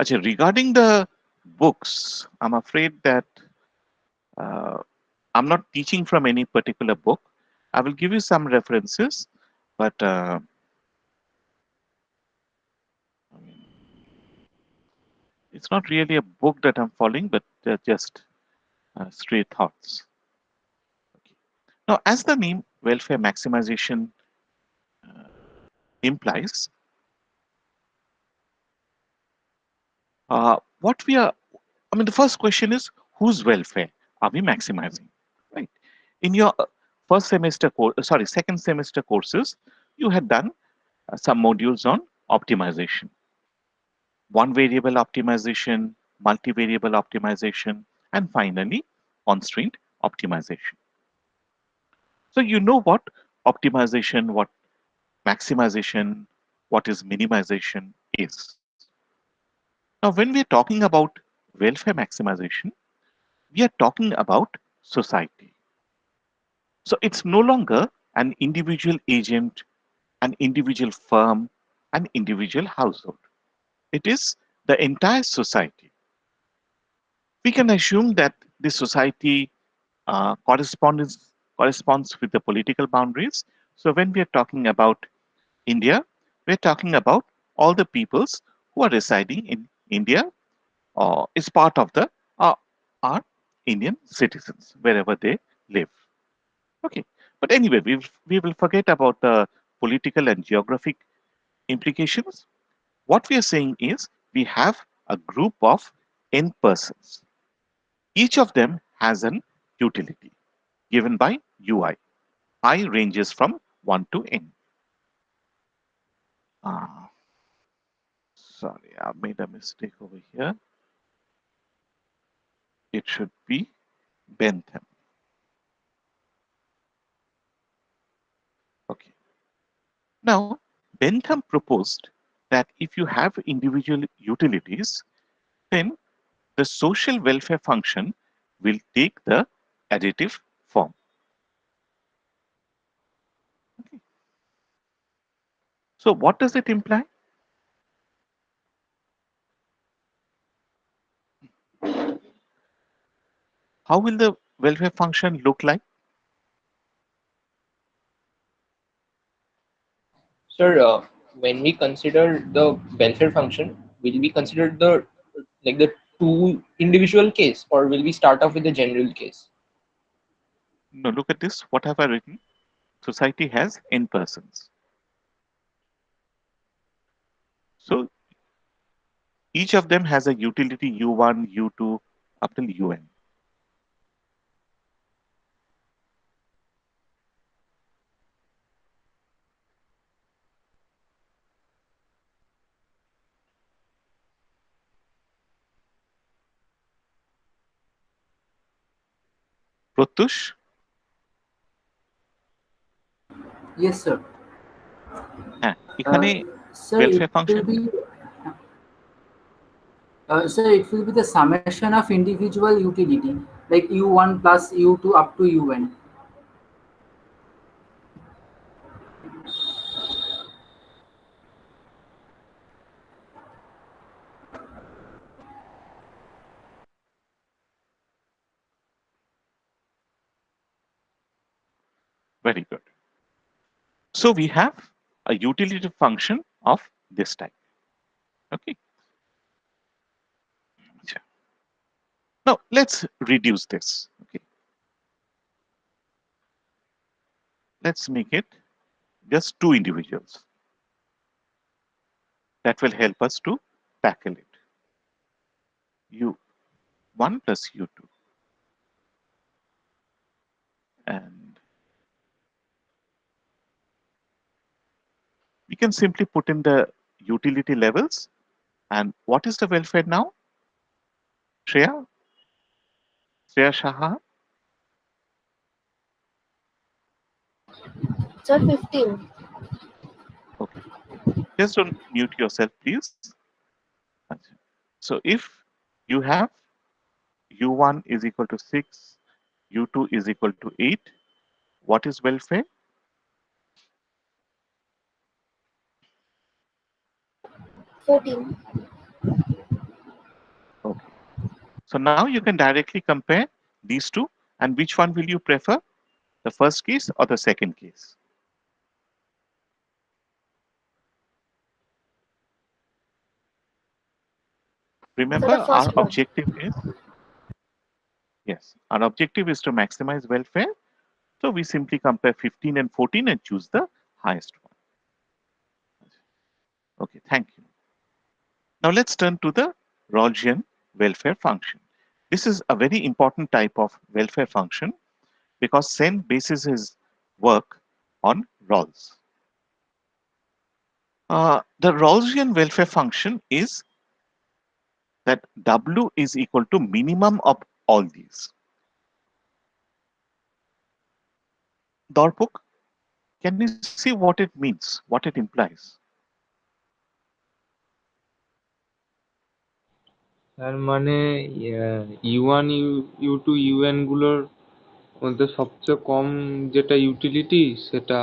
Achha, regarding the books, I'm afraid that uh, I'm not teaching from any particular book. I will give you some references, but it's not really a book that I'm following, but just stray thoughts. Okay. Now, as the name welfare maximization implies, what we are, I mean, the first question is whose welfare are we maximizing, right? In your first semester course, sorry, second semester courses, you had done some modules on optimization, one variable optimization, multivariable optimization, and finally, constraint optimization. So you know what optimization, what maximization, what is minimization is. Now, when we are talking about welfare maximization, we are talking about society. So it's no longer an individual agent, an individual firm, an individual household. It is the entire society. We can assume that the society corresponds with the political boundaries. So when we are talking about India, we're talking about all the peoples who are residing in India or is part of the uh, are Indian citizens wherever they live. Okay, but anyway, we will forget about the political and geographic implications. What we are saying is we have a group of n persons. Each of them has an utility given by UI. I ranges from 1 to n. Ah, sorry, I made a mistake over here. It should be Bentham. Okay. Now, Bentham proposed that if you have individual utilities, then the social welfare function will take the additive form. Okay. So, what does it imply? How will the welfare function look like? Sir, when we consider the welfare function, will we consider the two individual case, or will we start off with the general case? No, look at this. What have I written? Society has n persons. So, each of them has a utility U1, U2, up till UN. Protush, Yes, sir. হ্যাঁ Uh, এখানে sir, it welfare will function be sir, it will be the summation of individual utility, like U1 plus U2 up to UN. very good. So we have a utility function of this type. Okay. Now let's reduce this. Okay. Let's make it just two individuals. That will help us to tackle it. U1 plus U2. And we can simply put in the utility levels. And what is the welfare now? Shreya? Shreya Shaha? Sir, 15. Okay. Just don't mute yourself, please. So if you have U1 is equal to 6, U2 is equal to 8, what is welfare? 14. So now you can directly compare these two, and which one will you prefer, the first case or the second case? So Remember, the our first one. objective is, yes, our objective is to maximize welfare. So we simply compare 15 and 14 and choose the highest one. Okay, thank you. Now let's turn to the Rolgian welfare function. This is a very important type of welfare function because Sen bases his work on Rawls. The Rawlsian welfare function is that W is equal to minimum of all these. Dorpuk, can you see what it means, what it implies? তার মানে U1 U2 UN গুলোর মধ্যে সবচেয়ে কম যেটা utility সেটা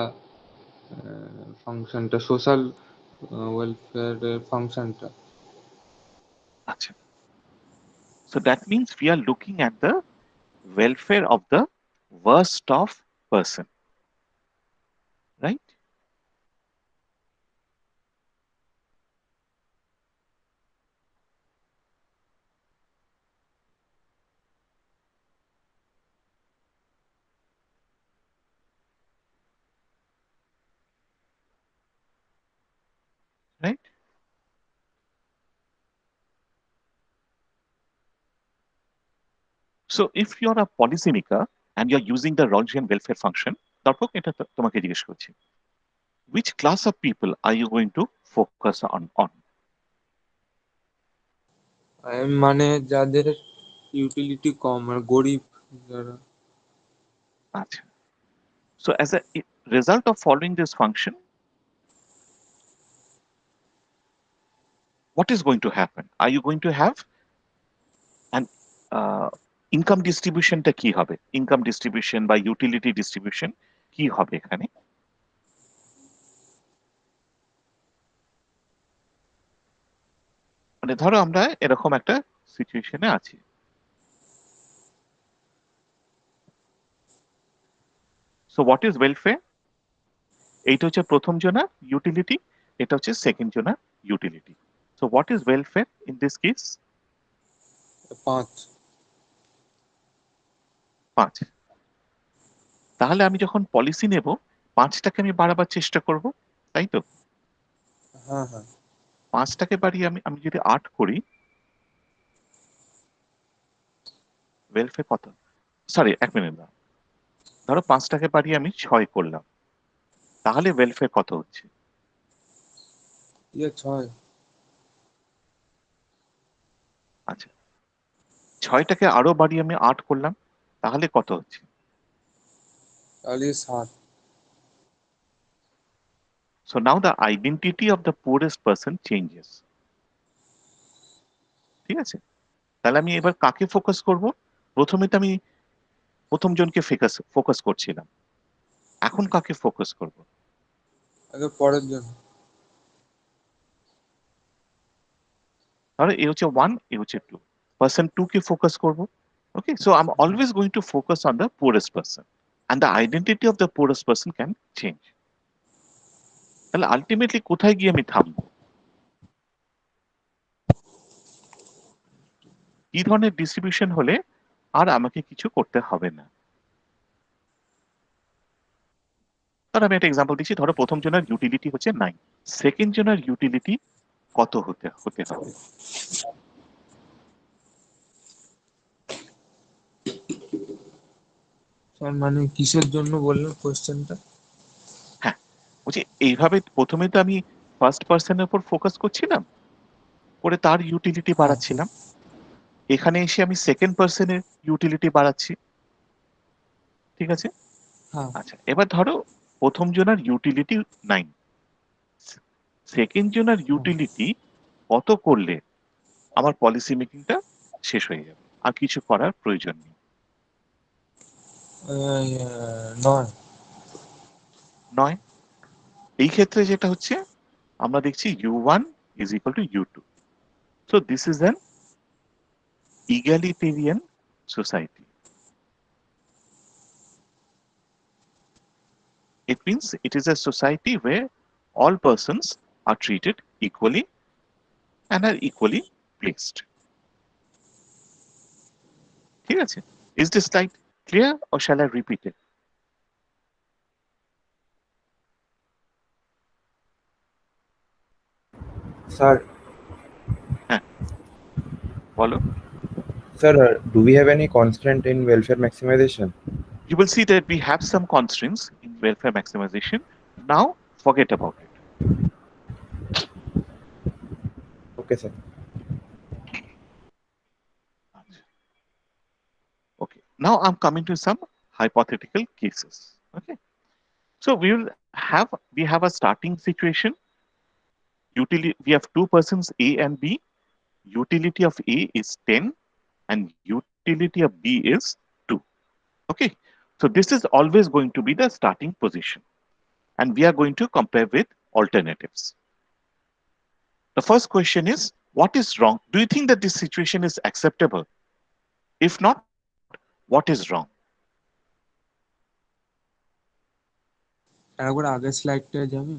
ফাংশনটা social welfare ফাংশনটা। Achha. So that means we are looking at the welfare of the worst of person, right? Right? So if you're a policymaker and you're using the Rawlsian welfare function, Dorpuk, এটা তোমাকে জিজ্ঞেস করছি, which class of people are you going to focus on? মানে যাদের utility কম আর গরিব যারা। Achha. So as a result of following this function, what is going to happen? Are you going to have an income distribution টা কি হবে? Income distribution বা utility distribution কি হবে এখানে? মানে ধরো আমরা এরকম একটা সিচুয়েশনে আছি। So what is welfare? এইটা হচ্ছে প্রথম জনের ইউটিলিটি, এটা হচ্ছে সেকেন্ড জনের utility. So what is welfare in this case? 5 5। তাহলে আমি যখন পলিসি নেব 5টাকে আমি বাড়াবার চেষ্টা করব, তাই তো? হ্যাঁ হ্যাঁ 5টাকে বাড়িয়ে আমি যদি 8 করি, ওয়েলফেয়ার কত? সরি, 1 মিনিট দাও। ধরো 5টাকে বাড়িয়ে আমি 6 করলাম, তাহলে ওয়েলফেয়ার কত হচ্ছে? 6 আচ্ছা, 6টাকে আরো বাড়িয়ে আমি 8 করলাম, তাহলে কত হচ্ছে? তাহলে 7। So now the identity of the poorest person changes. ঠিক আছে? তাহলে আমি এবার কাকে ফোকাস করব? প্রথমে তো আমি প্রথম জনকে ফোকাস করছিলাম, এখন কাকে ফোকাস করব? আগে পরের জন্য। ধরো এ হচ্ছে 1, এ হচ্ছে 2, পার্সন 2 কে ফোকাস করব। Okay, so I am always going to focus on the poorest person and the identity of the poorest person can change. তাহলে আলটিমেটলি কোথায় গিয়ে আমি থামবো? কি ধরনের ডিস্ট্রিবিউশন হলে আর আমাকে কিছু করতে হবে না? ধরো আমি একটা এক্সাম্পল দিচ্ছি, ধরো প্রথম জনের ইউটিলিটি হচ্ছে 9, সেকেন্ড জনের ইউটিলিটি কত হতে হবে? স্যার মানে কিসের জন্য বললেন কোশ্চেনটা? হ্যাঁ, বলছি এইভাবে প্রথমে তো আমি ফার্স্ট পার্সনের উপর ফোকাস করছিলাম, করে তার ইউটিলিটি হ্যাঁ বাড়াচ্ছিলাম। এখানে এসে আমি সেকেন্ড পার্সনের ইউটিলিটি বাড়াচ্ছি, ঠিক আছে? হ্যাঁ আচ্ছা, এবার ধরো প্রথম জনের ইউটিলিটি 9, সেকেন্ড জনের ইউটিলিটি কত করলে আমার পলিসি মেকিংটা শেষ হয়ে যাবে, আর কিছু করার প্রয়োজন নেই? 9। 9। এই ক্ষেত্রে যেটা হচ্ছে, আমরা দেখছি U1 is equal to U2. So this is an egalitarian society. It means it is a society where all persons are treated equally and are equally placed. ঠিক আছে? Is this slide clear or shall I repeat it? Sir, হ্যাঁ, বলো। sir, do we have any constraint in welfare maximization? You will see that we have some constraints in welfare maximization. Now forget about it. Okay, sir. Okay. Now I'm coming to some hypothetical cases. Okay. So we have a starting situation. We have two persons A and B. Utility of A is 10 and utility of B is 2. Okay. So this is always going to be the starting position. And we are going to compare with alternatives. The first question is, what is wrong? Do you think that this situation is acceptable? If not, what is wrong? একবার আগের স্লাইডটা যাবে?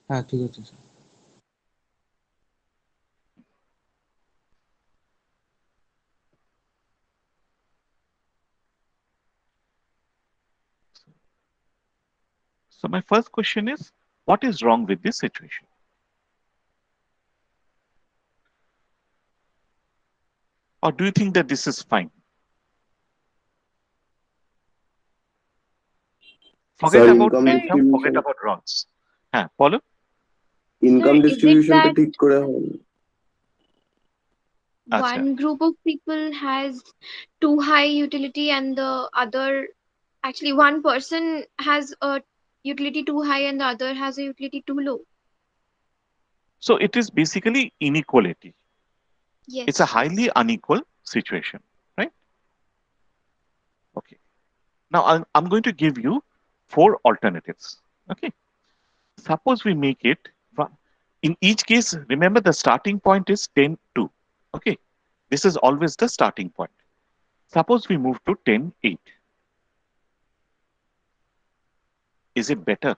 হ্যাঁ ঠিক আছে sir. So my first question is, what is wrong with this situation? Or do you think that this is fine? Forget Sir, about income income, forget distribution. about wrongs. হ্যাঁ বলো। Income Sir, is it ডিস্ট্রিবিউশনটা that ঠিক করে হয়নি। আচ্ছা। one group of people has too high utility and the other, actually one person has a utility too high and the other has a utility too low? So it is basically inequality. Yes. It's a highly unequal situation, right? Okay. Now I'm going to give you 4 alternatives. Okay. Suppose we make it in each case, remember the starting point is 10 2. Okay. This is always the starting point. Suppose we move to 10 8. Is it better?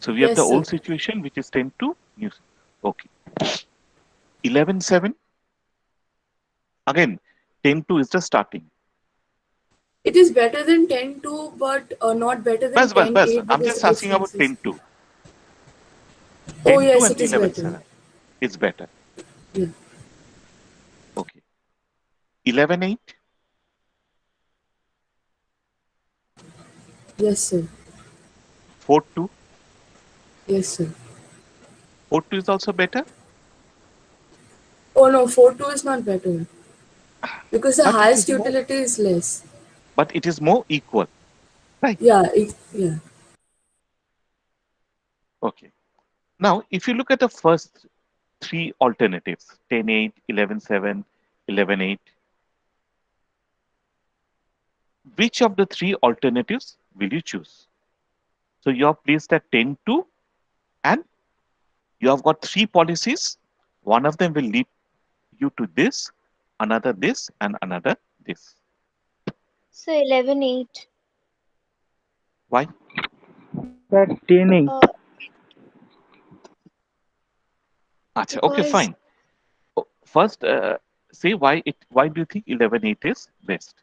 So we have Yes, the old sir. situation, which is 10 to new. Okay. 11 7. Again, 10 2 is the starting. It is better than 10-2, but not better than Bas. 10-8 I'm because just the asking about difference 10 is. 2. Oh 10 2 yes, and it is 11 better. 7. It's better. Yeah. Okay. 11 8. Yes, sir. 4 2. Yes, sir. 4 2 is also better. Oh no, 4-2 is not better because the But it highest is more, utility is less. but it is more equal. Right. Yeah, yeah. Okay. Now, if you look at the first 3 alternatives, 10 8, 11 7, 11 8, which of the 3 alternatives will you choose? So you are placed at 10 2 and you have got 3 policies. One of them will lead you to this, another this, and another this. So 11 8. Why? That 10-8. Acha, okay, Because fine. First, say why do you think 11 8 is best?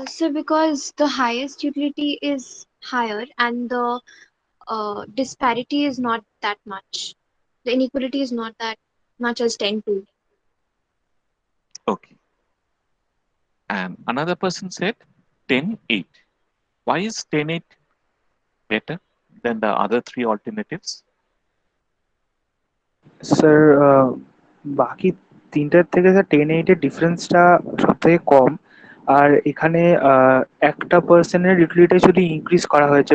so because the highest utility is higher and the disparity is not that much. The inequality is not that much as 10-2. Okay. And another person said 10 8. Why is 10 8 better than the other 3 alternatives? Sir বাকি তিনটার থেকে sir 10-8 এর ডিফারেন্সটা সব থেকে কম। আর এখানে একটা পার্সনের ইউটিলিটি শুধু ইনক্রিজ করা হয়েছে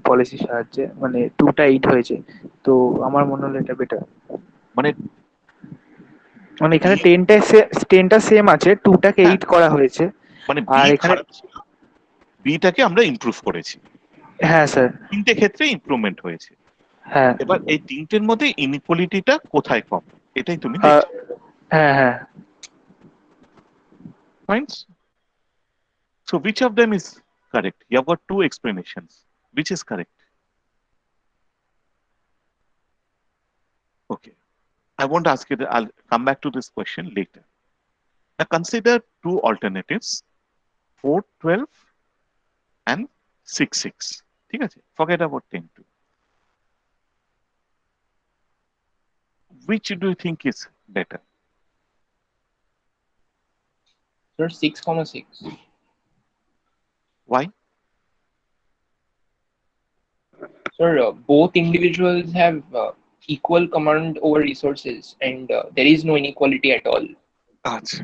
পলিসির সাহায্যে, মানে 2টা 8 হয়েছে। তো আমার মনে হলো এটা বেটার। মানে মানে এখানে 10টা সেম আছে, 2টাকে 8 করা হয়েছে। মানে বি আর এখানে খারাপ ছিল, বিটাকে আমরা ইমপ্রুভ করেছি, হ্যাঁ স্যার, তিনটে ক্ষেত্রে ইমপ্রুভমেন্ট হয়েছে। হ্যাঁ এবার এই তিনটের মধ্যে ইনইকুয়ালিটিটা কোথায় কম, এটাই তুমি আহ, দেখছো। হ্যাঁ হ্যাঁ Fine. So which of them is correct? You have got two explanations. Which is correct? Okay. I won't ask you. I'll come back to this question later. Now consider two alternatives: 412 and 66. ঠিক আছে? Forget about 10-2. Which do you think is better? Sir, 6,6. Why? Sir, both individuals have equal command over resources, and there is no inequality at all. আচ্ছা।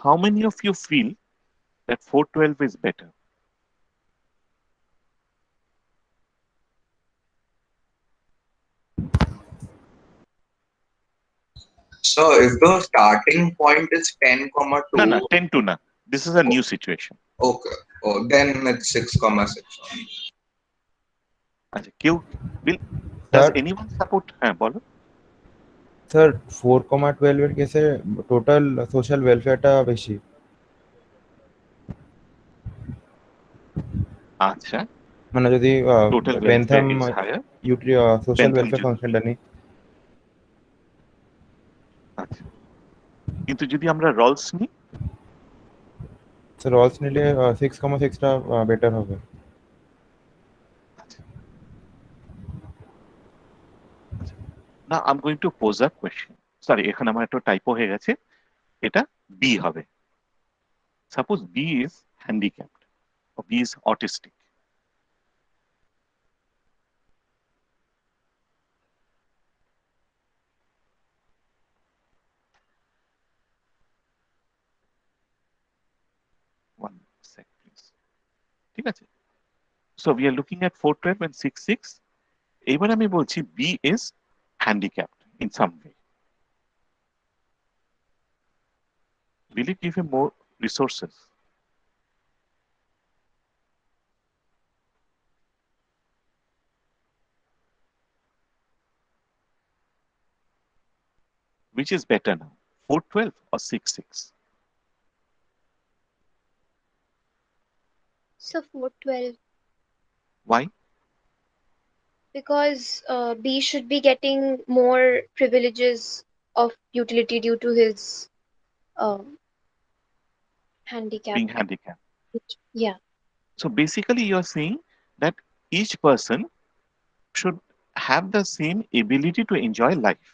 How many of you feel that 412 is better? So if the starting point is 10 comma No, 2, no, 10-2 na. This is a new situation. okay, oh, then it's 6 comma 6. আচ্ছা, কেউ will, does sir anyone support? হ্যাঁ বলো। Sir 4,12 এর কেসে total social ওয়েলফেয়ারটা বেশি। আচ্ছা, মানে যদি total Bentham welfare is higher. Social Bentham welfare যদি, ফাংশনটা নিই, আচ্ছা, কিন্তু যদি আমরা রলস নিই, স্যার রলস নিলে 6,6টা বেটার হবে। আচ্ছা, আচ্ছা। Now I'm going to pose a question. Sorry, এখানে আমার একটা টাইপো হয়ে গেছে, এটা বি হবে। Suppose B is handicapped or B is autistic. One sec, please. ঠিক আছে? So we are looking at 412 and 66. এবার আমি বলছি B is handicapped in some way. Will it give him more resources? Which is better now, 412 or 66? So 412, Why? because B should be getting more privileges of utility due to his handicap. Being handicapped. Yeah. So basically, you are saying that each person should have the same ability to enjoy life,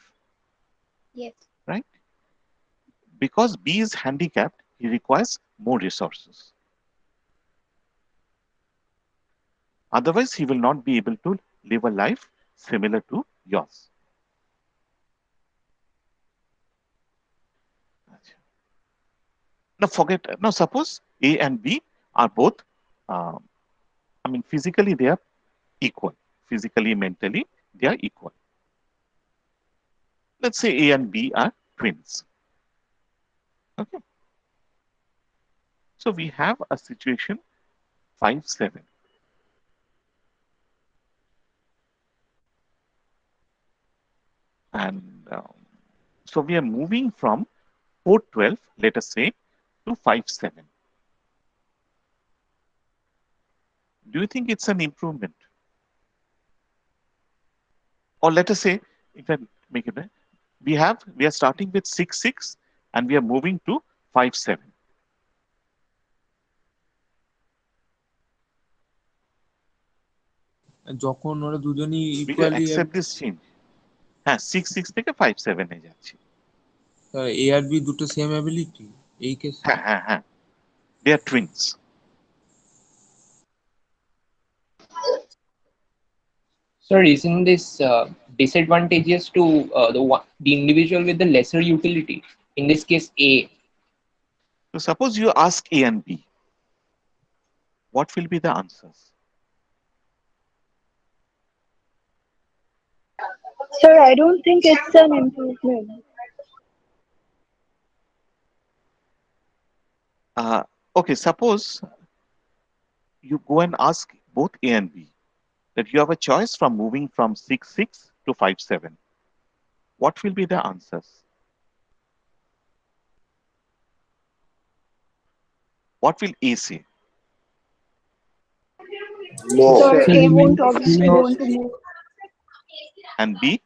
Yes. right? Because B is handicapped, he requires more resources. Otherwise, he will not be able to live a life similar to yours. Now, forget, now suppose A and B are both, physically they are equal. Physically, mentally, they are equal. Let's say A and B are twins. Okay. So we have a situation 5-7. And so we are moving from 412, let us say, to 5-7. Do you think it's an improvement? Or let us say, if I make it, we are starting with 6-6 and we are moving to 5-7. যখন ওরা দুজনই Will you equally accept this change? হ্যাঁ 6-6 থেকে 5-7 এ যাচ্ছি। এ আর B দুটো same ability এই কেসে। হ্যাঁ, they are twins. Sir, isn't this disadvantageous to the individual with the lesser utility? In this case, A. So suppose you ask A and B, what will be the answers? Sir, I don't think it's an improvement. Okay, suppose you go and ask both A and B that you have a choice from moving from 6 6 to 5 7. What will be the answers? What will A say? More. So A Seven won't means obviously no. want to move. And B?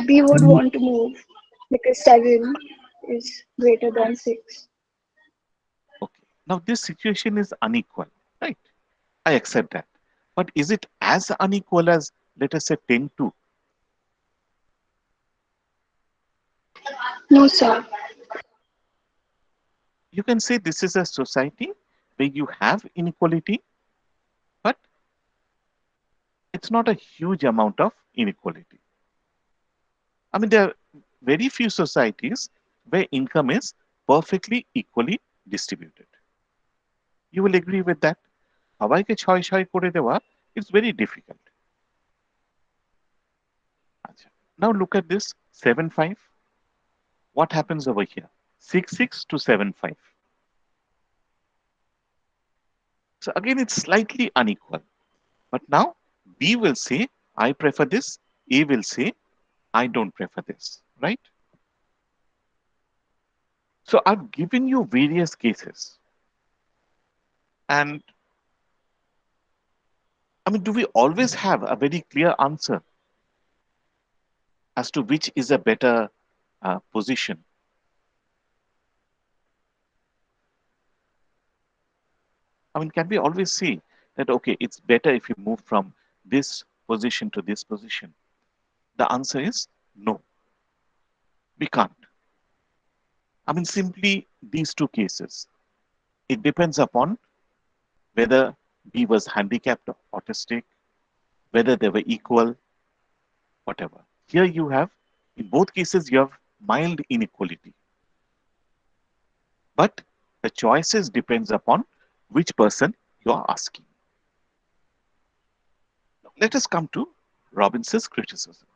B would want to move because 7 is greater than 6. Okay. Now this situation is unequal, right? I accept that. But is it as unequal as, let us say, 10 2? No, sir. You can say this is a society where you have inequality, but it's not a huge amount of inequality. I mean, there are very few societies where income is perfectly equally distributed. You will agree with that? সবাইকে ছয় ছয় করে দেওয়া, it's very difficult. আচ্ছা, now look at this 7 5. What happens over here? 6 6 to 7 5. So again, it's slightly unequal. But now B will say, I prefer this. A will say, I don't prefer this, right? So I've given you various cases. And I mean, do we always have a very clear answer as to which is a better position? I mean, can we always say that, okay, it's better if you move from this position to this position? The answer is no, we can't. I mean, simply these two cases. It depends upon whether B was handicapped or autistic, whether they were equal, whatever. Here you have, in both cases, you have mild inequality. But the choices depends upon which person you are asking. Let us come to Robinson's criticism.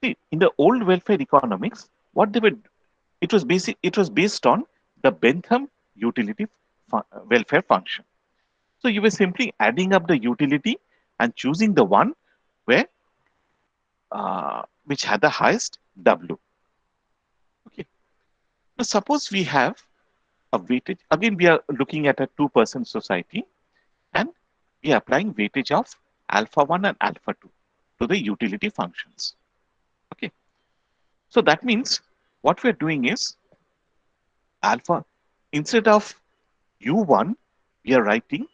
See, in the old welfare economics, what they were, it was based on the Bentham utility welfare function. So you were simply adding up the utility and choosing the one where which had the highest W. Okay. Now suppose we have a weightage. Again, we are looking at a two-person society, and we are applying weightage of alpha 1 and alpha 2 to the utility functions. Okay. So that means what we're doing is alpha, instead of U1, we are writing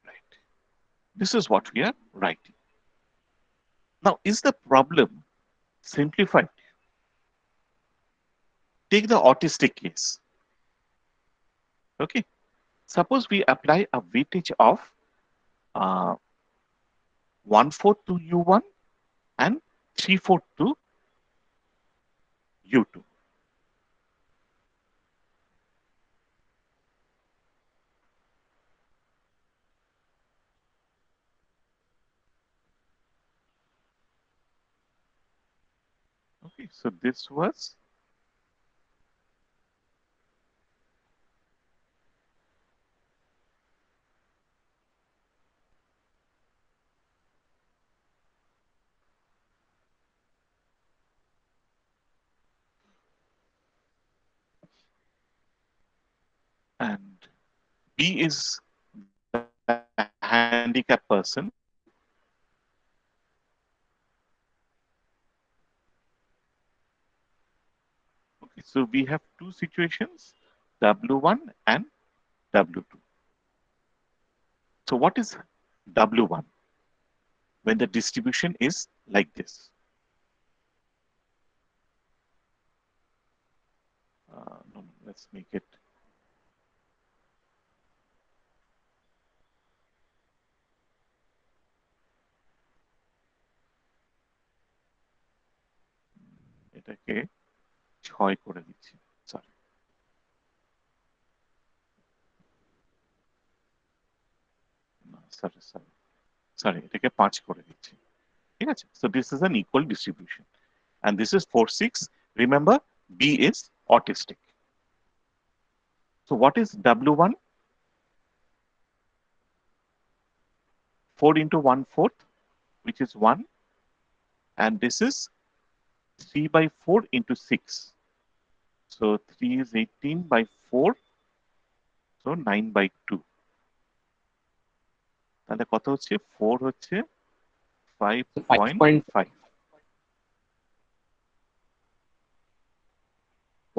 right. This is what we are writing. Now, is the problem simplified? Take the autistic case. Okay. Suppose we apply a weightage of uh, 1/4 to U1 and 3/4 to U2. Okay, so this was and B is the handicapped person. Okay, so we have two situations, W1 and W2. So what is W1 when the distribution is like this? No, let's make it. এটাকে 6 করে দিচ্ছি। Sorry. Sorry এটাকে 5 করে দিচ্ছি, ঠিক আছে? So this is an equal distribution and this is 4 6. Remember B is autistic. So what is W1? 4 into 1/4, which is 1, and this is 3 by 4 into 6. So 3 is 18 by 4, so 9 by 2. তাহলে কত হচ্ছে? 4 হচ্ছে 5.5.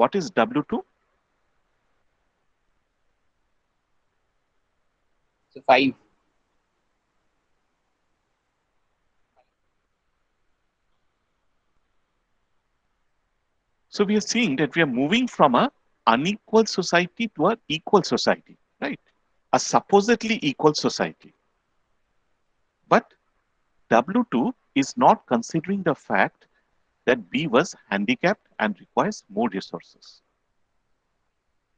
What is W2? So 5. So we are seeing that we are moving from a unequal society to an equal society, right? A supposedly equal society. But W2 is not considering the fact that B was handicapped and requires more resources,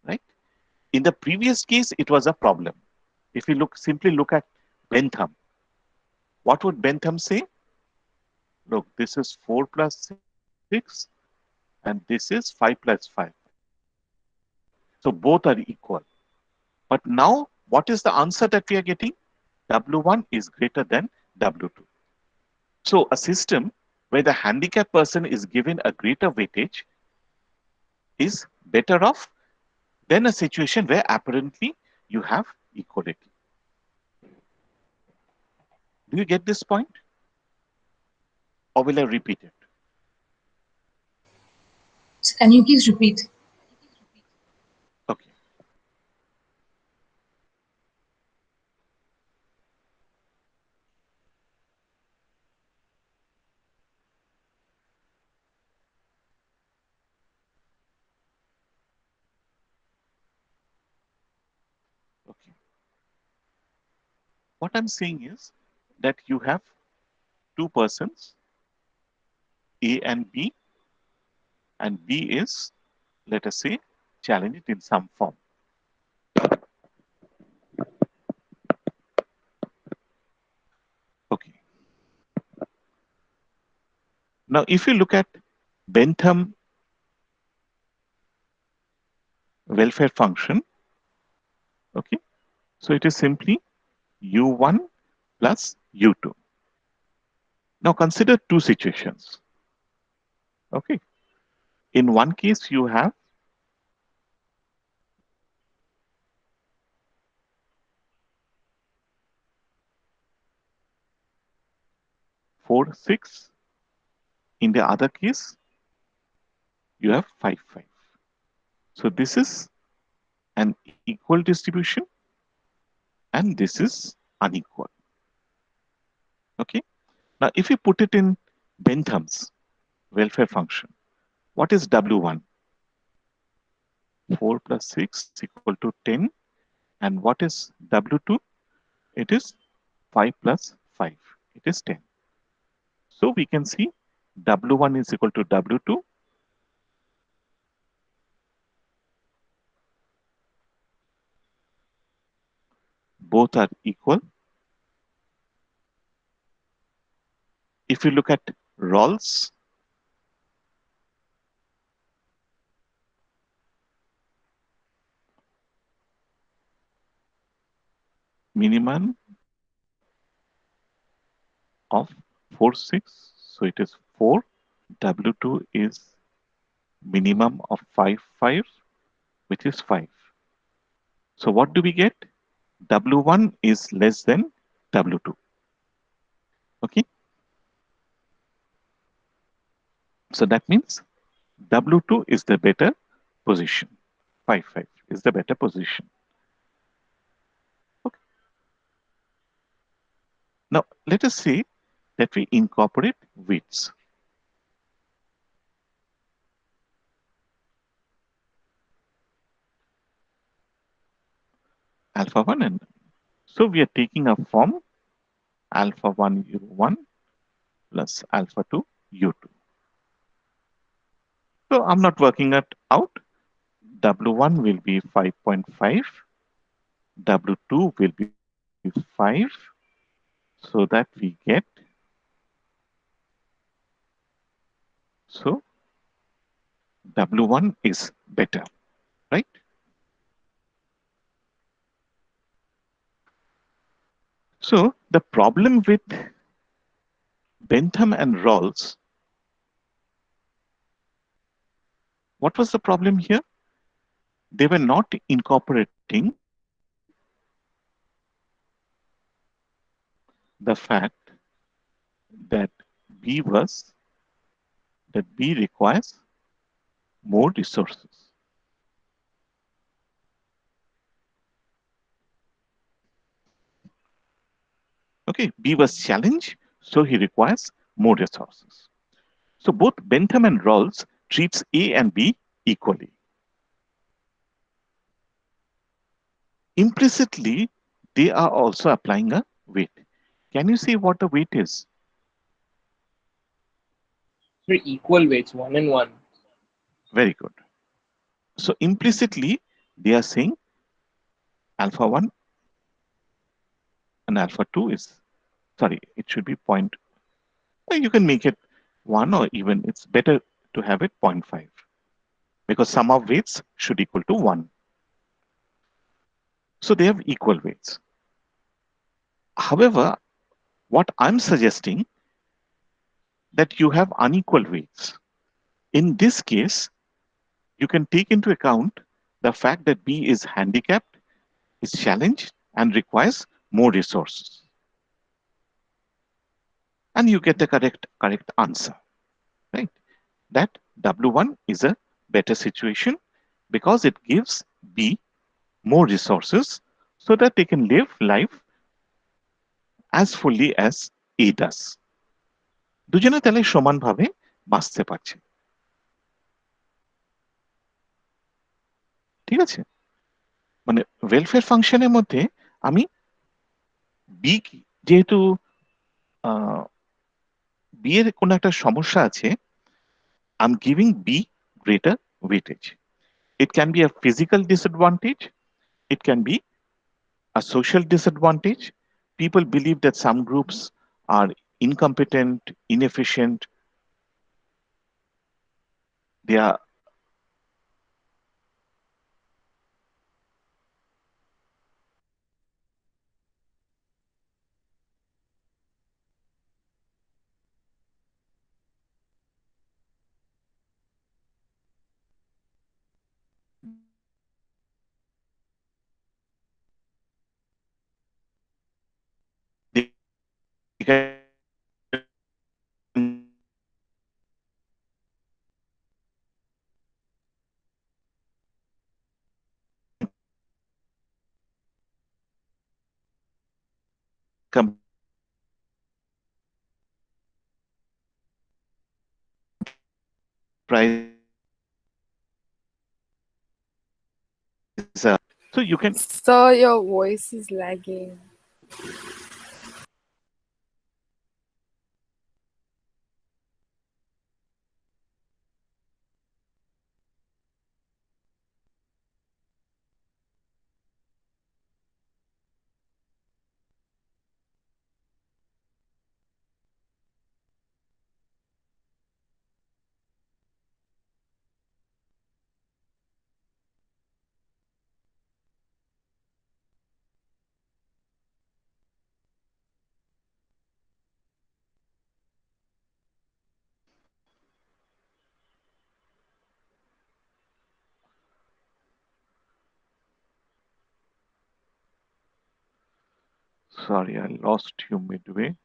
right? In the previous case, it was a problem. If we simply look at Bentham, what would Bentham say? Look, this is 4 plus 6 and this is 5 plus 5. So both are equal. But now, what is the answer that we are getting? W1 is greater than W2. So a system where the handicapped person is given a greater weightage is better off than a situation where apparently you have equality. Do you get this point? Or will I repeat it? Can you please repeat? Okay. Okay. What I'm saying is that you have two persons, A and B is, let us say, challenged in some form. Okay. Now, if you look at Bentham welfare function, okay, so it is simply U1 plus U2. Now consider two situations. Okay. In one case, you have four, 6. In the other case, you have 5, 5. So this is an equal distribution and this is unequal. Okay. Now, if you put it in Bentham's welfare function, what is W1? 4 plus 6 equal to 10. And what is W2? It is 5 plus 5. It is 10. So we can see W1 is equal to W2. Both are equal. If you look at Rawls, minimum of 4, 6. So it is 4. W2 is minimum of 5, 5, which is 5. So what do we get? W1 is less than W2. Okay. So that means W2 is the better position. 5, 5 is the better position. Okay. Now let us say that we incorporate weights. Alpha 1 and so we are taking a form alpha 1 U1 plus alpha 2 U2. So I'm not working it out. W1 will be 5.5. W2 will be 5. so that we get, so W1 is better, right? So the problem with Bentham and Rawls, what was the problem here? They were not incorporating the fact that B was, that B requires more resources. Okay, B was challenged, so he requires more resources. So both Bentham and Rawls treats A and B equally. Implicitly, they are also applying a weight. Can you see what the weight is? They're equal weights, 1 and 1. Very good. So implicitly, they are saying alpha 1 and alpha 2 is, sorry, it should be point. Well, you can make it 1, or even it's better to have it 0.5, because sum of weights should equal to 1. So they have equal weights. However, what I'm suggesting, that you have unequal weights. In this case, you can take into account the fact that B is handicapped, is challenged, and requires more resources. And you get the correct answer, right? That W1 is a better situation because it gives B more resources so that they can live life as fully as A does. দুজনে তাহলে সমানভাবে বাঁচতে পারছে, ঠিক আছে? মানে welfare ফাংশনের মধ্যে আমি বি, যেহেতু বি এর কোনো একটা সমস্যা আছে, I'm giving B greater weightage. It can be a physical disadvantage, it can be a social disadvantage. People believe that some groups are incompetent, inefficient, they are they can comprise so you can Sir, your voice is lagging. sorry, I lost you midway.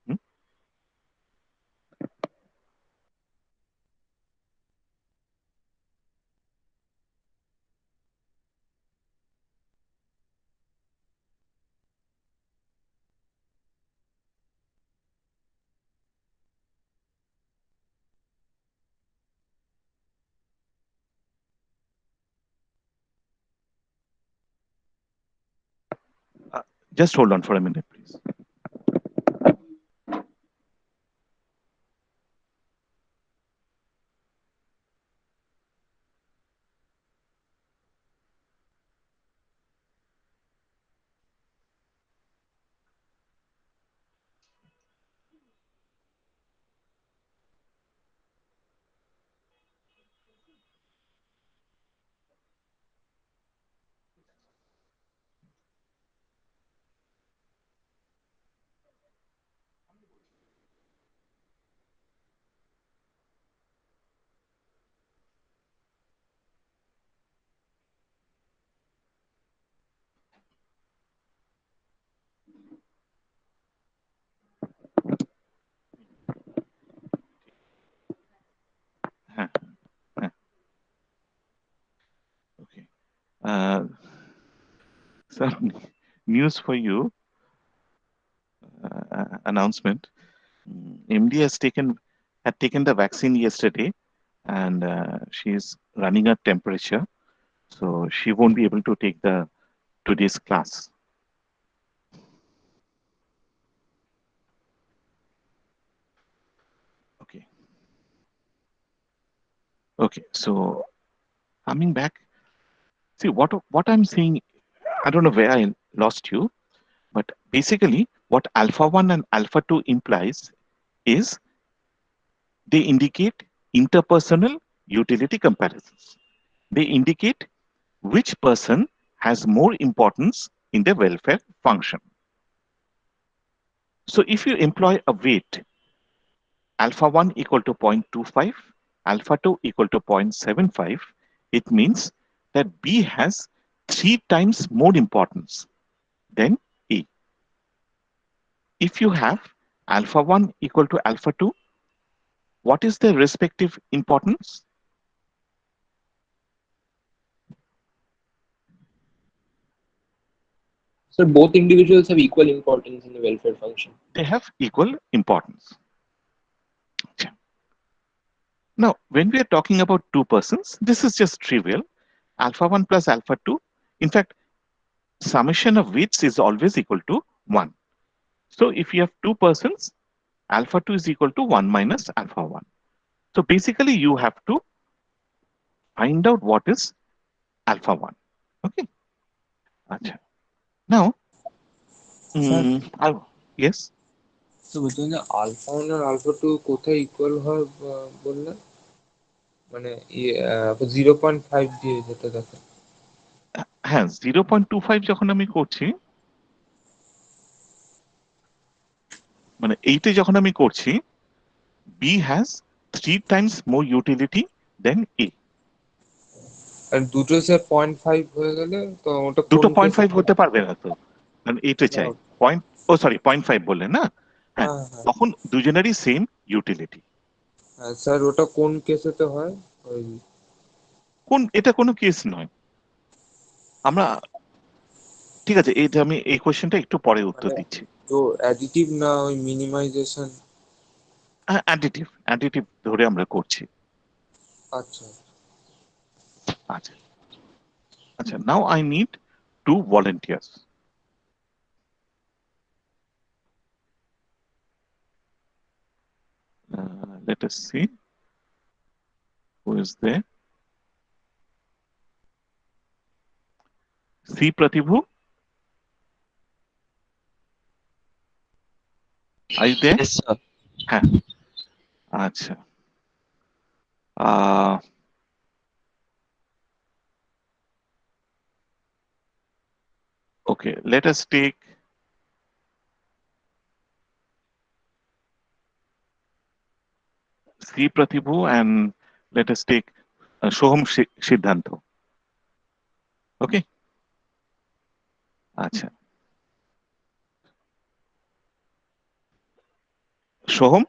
Hmm? Just hold on for a minute, please. some news for you. Announcement. MD had taken the vaccine yesterday, and she's running a temperature, so she won't be able to take the today's class. Okay. Okay. So coming back, see what I'm saying. I don't know where I lost you, but basically, what alpha 1 and alpha 2 implies is they indicate interpersonal utility comparisons. They indicate which person has more importance in the welfare function. So if you employ a weight alpha 1 equal to 0.25, alpha 2 equal to 0.75, it means that B has 3 times more importance than A. If you have alpha 1 equal to alpha 2, what is the respective importance? So both individuals have equal importance in the welfare function. They have equal importance. Now, when we are talking about two persons, this is just trivial. Alpha 1 plus alpha 2. In fact, summation of weights is always equal to 1. So if you have two persons, alpha 2 is equal to 1 minus alpha 1. So basically, you have to find out what is alpha 1. Okay. Achha. Now, sir yes. তো বলছেন যে alpha 1 আর alpha 2 কোথায় equal হয় বললেন, মানে 0.5 দিয়ে যেটা দেখেন। হ্যাঁ 0.25 যখন আমি করছি, মানে এইটা যখন আমি করছি, B has 3 times more utility than A. আর দুটো স্যার 0.5 হয়ে গেলে তো ওটা কোন দুটো কেসে 0.5 হতে পারবে না তো, কারণ এইটা চাই পয়েন্ট, ও সরি 0.5 বললেন না, হ্যাঁ তখন দুজনেরই সেম ইউটিলিটি। হ্যাঁ স্যার ওটা কোন কেসেতে হয়? ওই এটা কোনো কেস নয়। আমরা ঠিক আছে, এইটা আমি এই কোশ্চেনটা একটু পরে উত্তর দিচ্ছি। তো অ্যাডিটিভ না ওই মিনিমাইজেশন? হ্যাঁ অ্যাডিটিভ ধরে আমরা করছি। আচ্ছা আচ্ছা আচ্ছা, now I need 2 volunteers. Let us see who is there. C Pratibhu, are you there? Yes, sir. হ্যাঁ আচ্ছা, okay, let us take C Pratibhu and let us take Soham Siddhanto. Okay. আচ্ছা, Soham,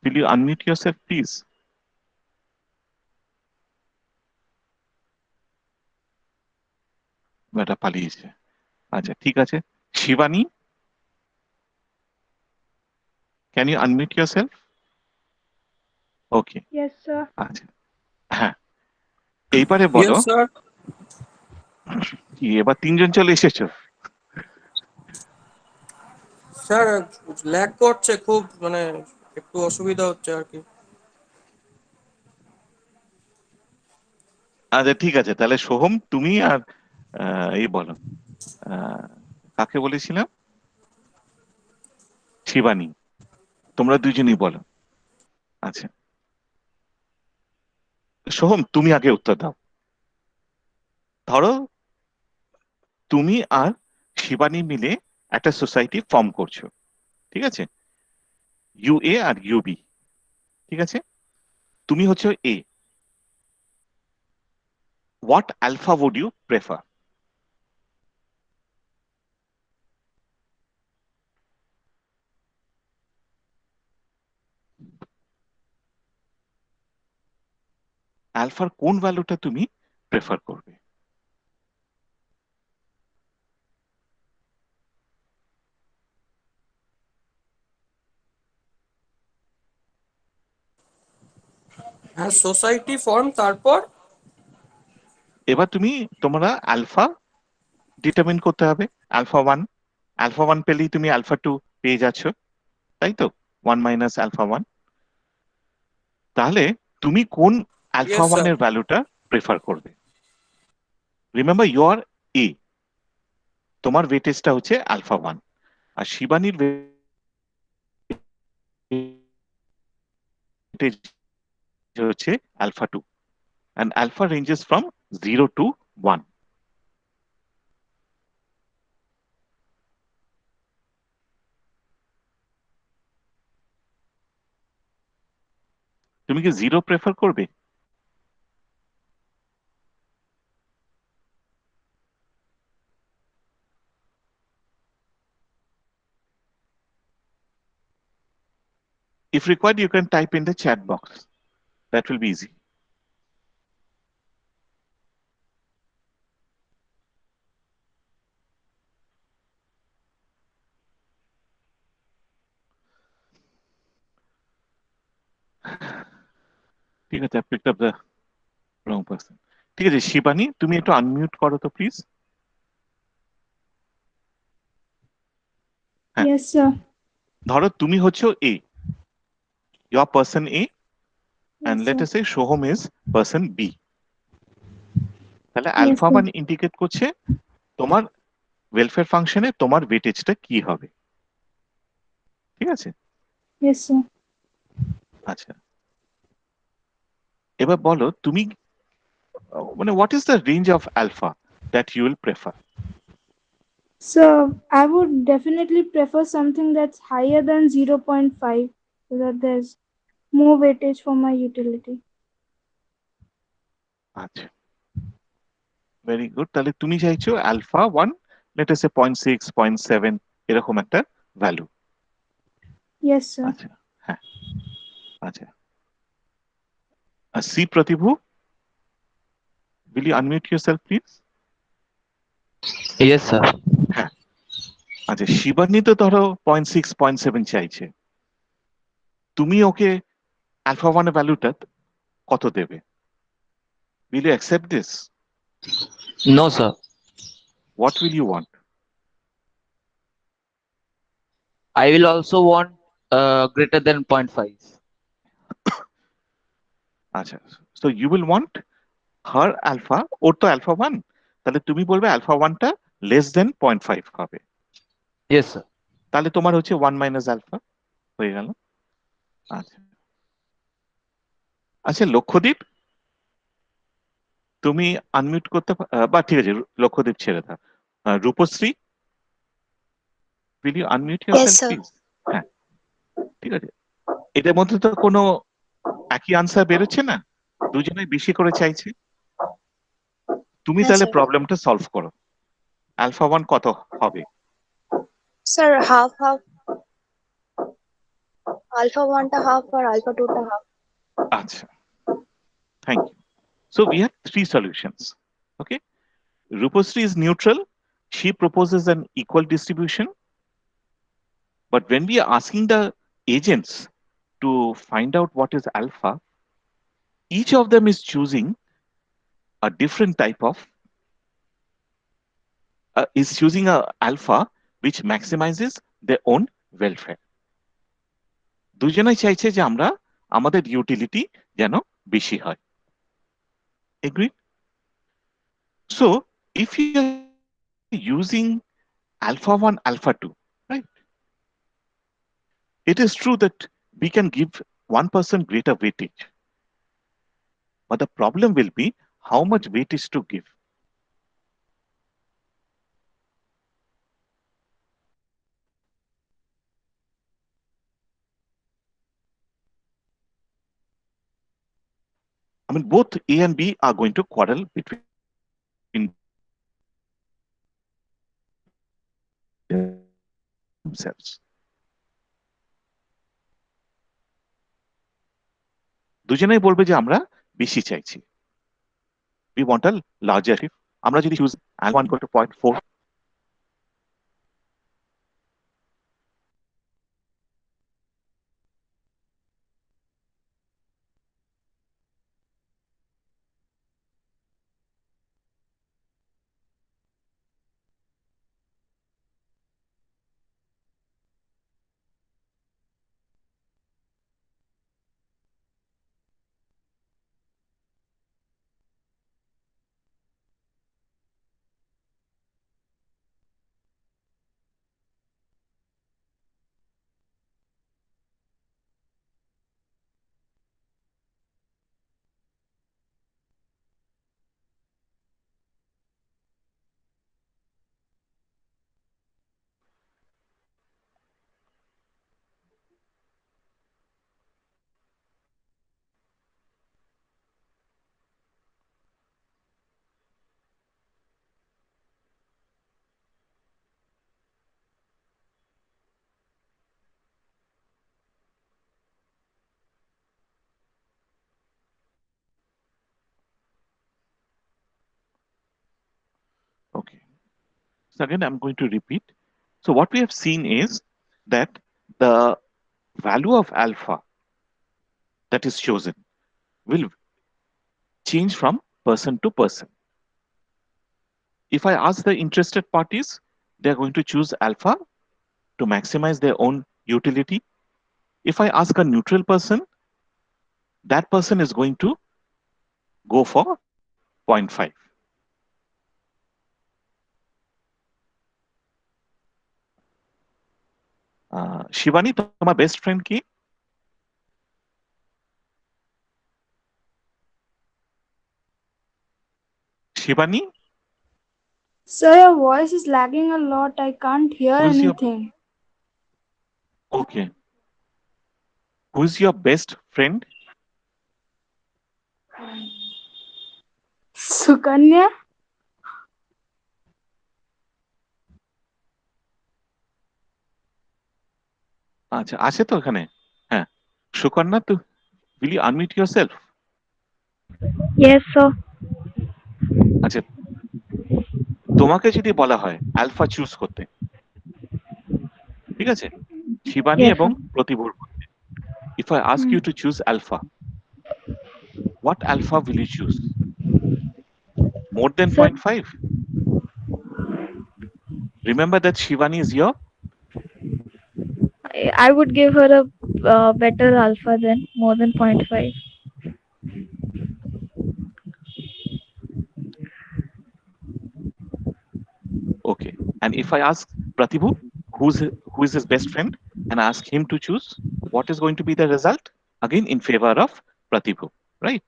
will you unmute yourself, please? বেটা পালিয়েছে। আচ্ছা ঠিক আছে, Shivani, can you unmute yourself? Okay. Yes, sir. আচ্ছা হ্যাঁ, এইবারে বলো। Yes, sir. কি এবার তিনজন চলে এসেছো? স্যার ল্যাগ করছে খুব, মানে একটু অসুবিধা হচ্ছে আর কি। আচ্ছা ঠিক আছে, তাহলে সোহম তুমি আর এই বলো, কাকে বলেছিলাম, শিবানী, তোমরা দুজনই বলো। আচ্ছা সোহম তুমি আগে উত্তর দাও। ধরো তুমি আর শিবানী মিলে একটা সোসাইটি ফর্ম করছো, ঠিক আছে, ইউএ আর ইউবি, ঠিক আছে, তুমি হচ্ছে এ, what alpha would you prefer? আলফার কোন ভ্যালুটা তুমি প্রেফার করবে? হ্যাঁ সোসাইটি ফর্ম তারপর এবার তোমরা আলফা ডিটারমিন করতে হবে, আলফা ওয়ান পেলেই তুমি আলফা টু পেয়ে যাচ্ছ, তাই তো, 1 - আলফা ওয়ান। তাহলে তুমি কোন আলফা ইয়েস স্যার ওয়ানের ভ্যালুটা প্রেফার করবে? রিমেম্বার ইউ আর এ, তোমার ওয়েটেজটা হচ্ছে আলফা ওয়ান, আর শিবানীর ওয়েটেজ হচ্ছে alpha two, and alpha ranges from 0 to 1. তুমি কি 0 প্রেফার করবে? If required, you can type in the chat box. That will be easy. ঠিক আছে, I picked up the wrong person. ঠিক আছে, শিবানী তুমি একটু আনমিউট করো তো প্লিজ। হ্যাঁ, Yes, sir. ধরো তুমি হচ্ছে এ, your person A, and Yes, let sir. us say Shoham is person B. তাহলে Yes, alpha sir. One indicate করছে তোমার ওয়েলফেয়ার ফাংশনে তোমার ওয়েটেজটা কি হবে, ঠিক আছে? Yes, sir. আচ্ছা, এবার বলো তুমি মানে what is the range of alpha that you will prefer? So I would definitely prefer something that's higher than 0.5 so that there's more weightage for my utility. আচ্ছা, ভেরি গুড। তাহলে তুমি চাইছো alpha one, let us সে 0.6 0.7 এরকম একটা value. Yes, sir. আচ্ছা, হ্যাঁ, আচ্ছা। C Pratibhu, will you unmute yourself please? Yes, sir. হ্যাঁ, আচ্ছা, শিবানী তো ধরো 0.6 0.7 চাইছে, তুমি ওকে আলফা ওয়ানের ভ্যালুটা কত দেবে? will you accept this? No, sir. what will you want? I will also want greater than 0.5. আচ্ছা, so you will want her alpha, ওর তো আলফা ওয়ান, তাহলে তুমি বলবে আলফা ওয়ানটা লেস দেন 0.5 হবে, Yes, sir. তাহলে তোমার হচ্ছে 1 - আলফা হয়ে গেল। আচ্ছা, আচ্ছা লক্ষ্যদীপ, তুমি আনমিউট করতে বা ঠিক আছে, লক্ষ্যদীপ ছেড়ে দাও। Rupashree, will you unmute Yes, yourself sir. please? হ্যাঁ, ঠিক আছে, এটার মধ্যে তো কোনো একই আনসার বেরোচ্ছে না, দুজনেই বেশি করে চাইছে। তুমি Yes, তাহলে sir. প্রবলেমটা সলভ করো, আলফা ওয়ান কত হবে? Sir, half half. Alpha 1 টা half or alpha 2 টা half. আচ্ছা, thank you. So we have three solutions. Okay, Rupasri is neutral. She proposes an equal distribution. But when we are asking the agents to find out what is alpha, each of them is choosing a different type of, is choosing a alpha which maximizes their own welfare. দুজনেই চাইছে যে আমরা আমাদের utility যেন বেশি হয়। Agree? So if you are using alpha 1, alpha 2, right? It is true that we can give one person greater weightage, but the problem will be how much weightage to give. I mean, both A and B are going to quarrel between themselves. দুজনেই বলবে যে আমরা বেশি চাইছি, we want a larger. আমরা যদি choose alpha 1 to 0.4, So again, I'm going to repeat. So what we have seen is that the value of alpha that is chosen will change from person to person. If I ask the interested parties, they're going to choose alpha to maximize their own utility. If I ask a neutral person, that person is going to go for 0.5. Shivani তোমার best friend কি? Shivani, Sir, your voice is lagging a lot. I can't hear who is your anything. okay? Who is your best friend? Sukanya? আচ্ছা, আছে তো এখানে? হ্যাঁ, সুকন্যা, তো will you unmute yourself? Yes, sir. আচ্ছা, তোমাকে যদি বলা হয় আলফা চুজ করতে, ঠিক আছে, শিবানী Yes, এবং sir. প্রতিভুর মধ্যে, if I ask you to choose alpha, what alpha will you choose? More than Sir, 0.5? Remember that Shivani is your I would give her a better alpha than more than 0.5. okay. And if I ask Pratibhu, who is his best friend, and ask him to choose, what is going to be the result? Again, in favor of Pratibhu, right?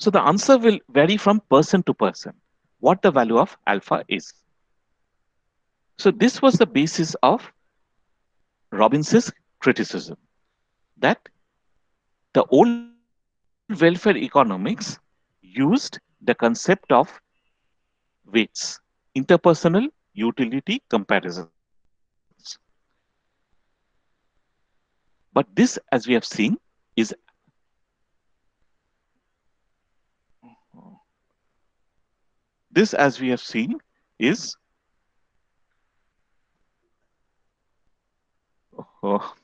So the answer will vary from person to person, what the value of alpha is. So this was the basis of Robins's criticism, that the old welfare economics used the concept of weights, interpersonal utility comparisons. But this, as we have seen, is oh,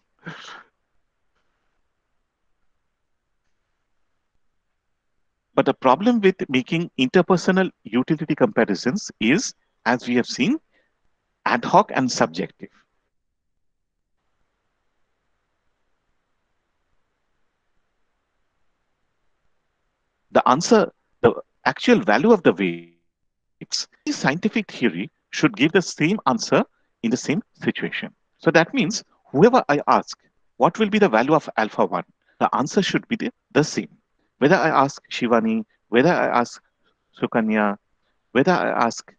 but the problem with making interpersonal utility comparisons is, as we have seen, ad hoc and subjective. The answer, the actual value of the weights, any scientific theory should give the same answer in the same situation. So that means whoever I ask, what will be the value of alpha 1? The answer should be the same. Whether I ask Shivani, whether I ask Sukanya, whether I ask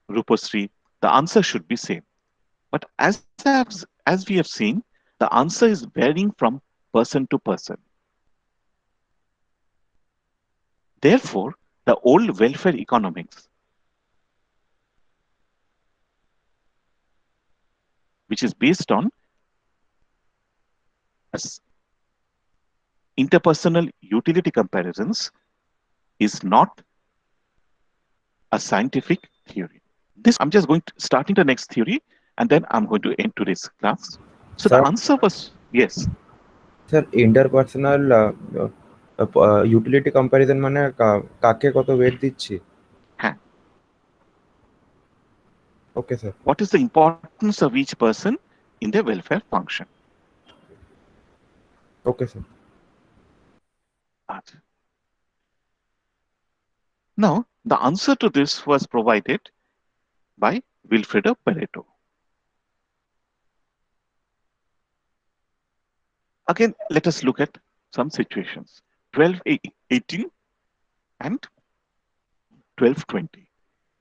Rupasri, the answer should be same. But as we have seen, the answer is varying from person to person. Therefore, the old welfare economics, which is based on interpersonal utility comparisons, is not a scientific theory. This, I'm just going to starting the next theory, and then I'm going to end today's class. So Sir? the answer was yes. Sir, interpersonal utility comparison মানে কাকে কত weight দিচ্ছি? হ্যাঁ। Okay, sir. What is the importance of each person in their welfare function? Okay, sir. Now, the answer to this was provided by Wilfredo Pareto. Again, let us look at some situations. 12-18 and 12-20.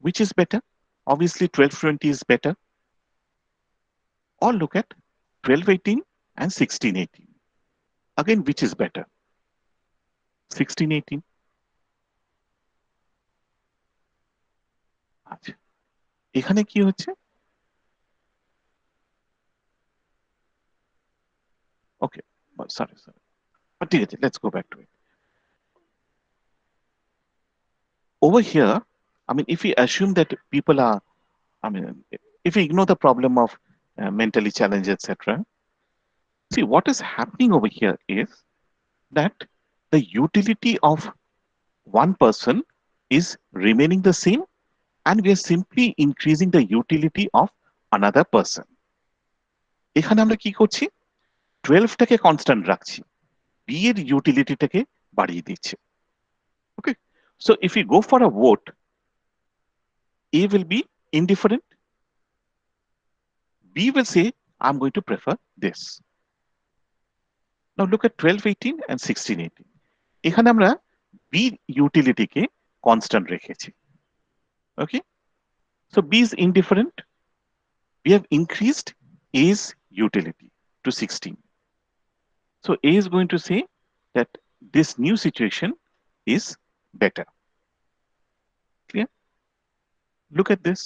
Which is better? Obviously, 12-20 is better. Or look at 12-18 and 16-18. Again, which is better? 16-18. আচ্ছা, এখানে কি হচ্ছে? Okay, sorry. But let's go back to it. Over here, I mean, if we assume that people are I mean, if we ignore the problem of mentally challenged, etc., see what is happening over here is that the utility of one person is remaining the same, and we are simply increasing the utility of another person. এখানে আমরা কি করছি? 12 টাকে constant রাখছি, b এর ইউটিলিটিটাকে বাড়িয়ে দিচ্ছি। Okay, so if we go for a vote, a will be indifferent, b will say I'm going to prefer this. Now look at 1218 and 1618. এখানে আমরা b ইউটিলিটিকে কনস্ট্যান্ট রেখেছি। Okay, so b is indifferent. We have increased a's utility to 16. So a is going to say that this new situation is better. Clear? Look at this.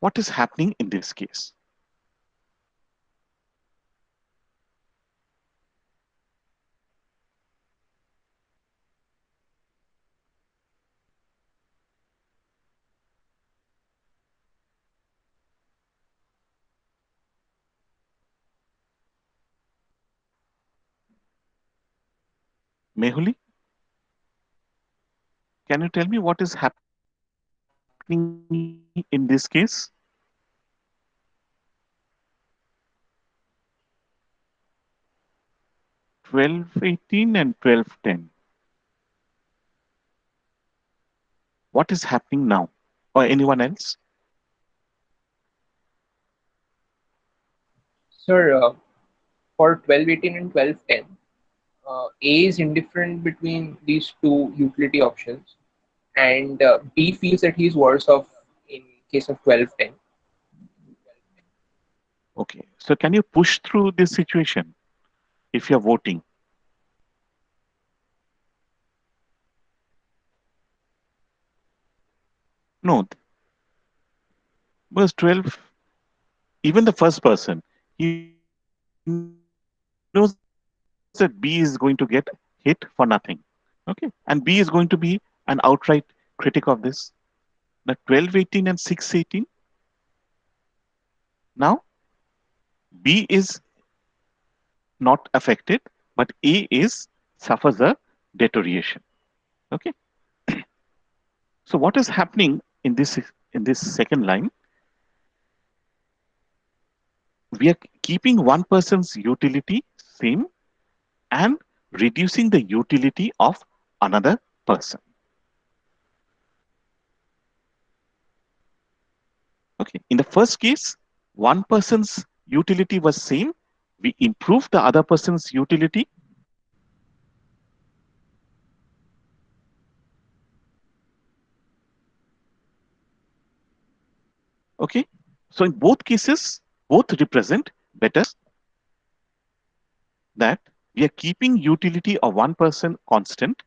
What is happening in this case? Mehuli, can you tell me what is happening in this case? (1218) and 1210. What is happening now? Or anyone else? Sir, for 1218 and 1210, A is indifferent between these two utility options, and B feels that he is worse off in case of 1210. Okay, so can you push through this situation if you're voting? No, because 12, even the first person, he knows that B is going to get hit for nothing. Okay, and B is going to be an outright critic of this. Now 1218 and 618. Now B is not affected, but A is suffers a deterioration. Okay. So what is happening in this second line? We are keeping one person's utility same and reducing the utility of another person. Okay. In the first case, one person's utility was same. We improved the other person's utility. Okay. So in both cases, both represent better, that we are keeping utility of one person constant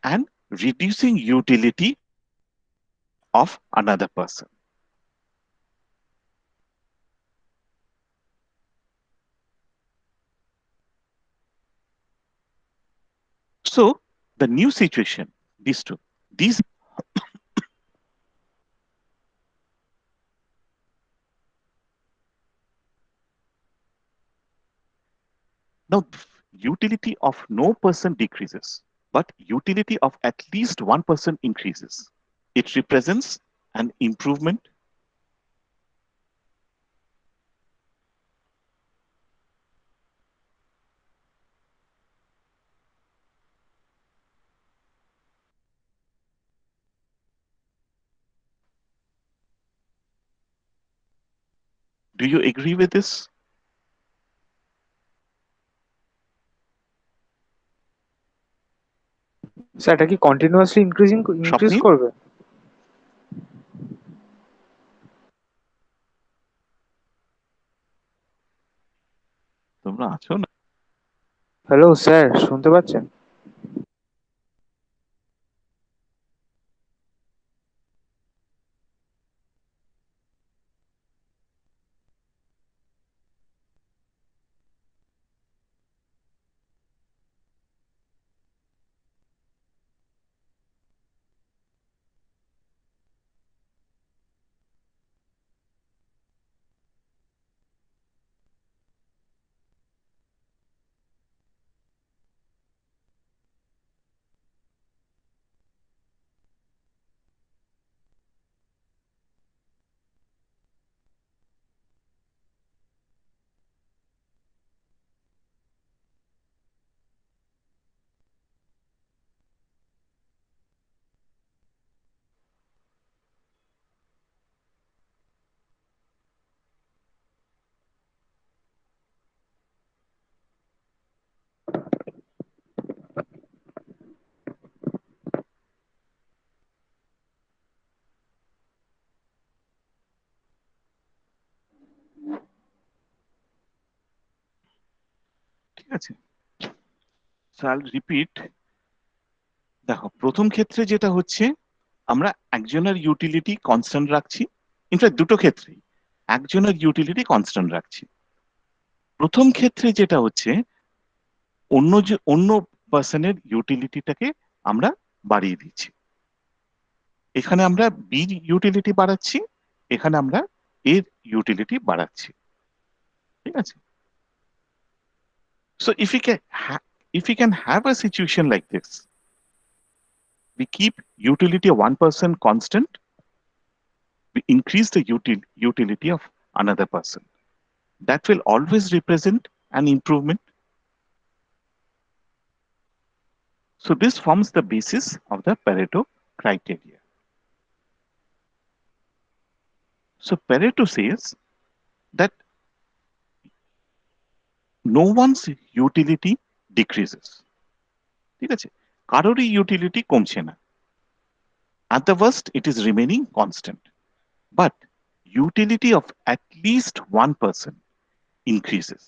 and reducing utility of another person. So the new situation, these two, these now utility of no person decreases, but utility of at least one person increases. It represents an improvement. Do you agree with this? Sir এটা কি continuously increase স্বপ্নিল? করবে? তোমরা আছো না? Hello sir, শুনতে পাচ্ছেন? ঠিক আছে? So I'll repeat. দেখো প্রথম ক্ষেত্রে যেটা হচ্ছে আমরা একজনের ইউটিলিটি কনস্ট্যান্ট রাখছি, ইনফ্যাক্ট দুটো ক্ষেত্রেই একজনের ইউটিলিটি কনস্ট্যান্ট রাখছি। প্রথম ক্ষেত্রে যেটা হচ্ছে অন্য পার্সনের ইউটিলিটিটাকে আমরা বাড়িয়ে দিচ্ছি। এখানে আমরা বির ইউটিলিটি বাড়াচ্ছি, এখানে আমরা এর ইউটিলিটি বাড়াচ্ছি। ঠিক আছে? So if we can have a situation like this, we keep utility of one person constant, we increase the utility of another person. That will always represent an improvement. So this forms the basis of the Pareto criteria. So Pareto says that no one's utility decreases. ঠিক আছে? কারোরই utility কমছে না। At the worst, it is remaining constant. But utility of at least one person increases.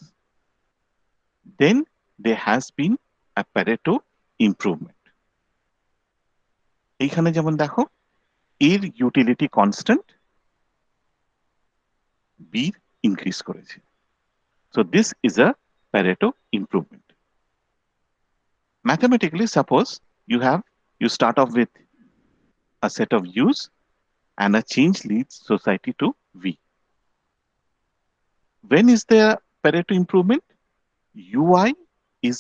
Then there has been a Pareto improvement. এইখানে যেমন দেখো এর utility constant, B increase করেছে। So this is a Pareto improvement. Mathematically, suppose you start off with a set of U's and a change leads society to V. When is there Pareto improvement? UI is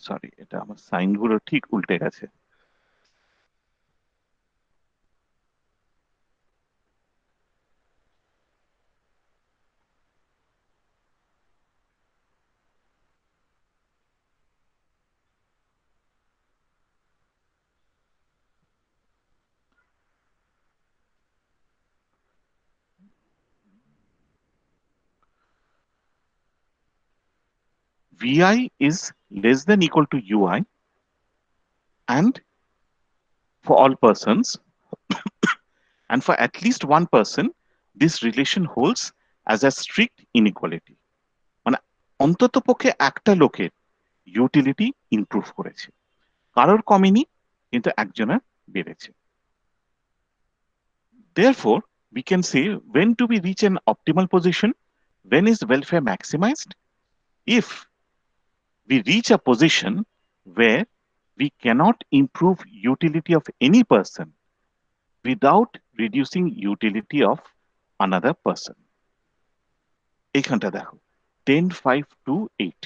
sorry, এটা আমার sign গুলো ঠিক উল্টে গেছে। Vi is less than equal to Ui, and for all persons, and for at least one person, this relation holds as a strict inequality. মানে অন্তত পক্ষে একটা লোকের ইউটিলিটি ইমপ্রুভ করেছে, কারোর কমেনি কিন্তু একজনের বেড়েছে। Therefore, we can say when do we reach an optimal position? When is welfare maximized? If we reach a position where we cannot improve utility of any person without reducing utility of another person. এইখানটা দেখো 10, 5, 2, 8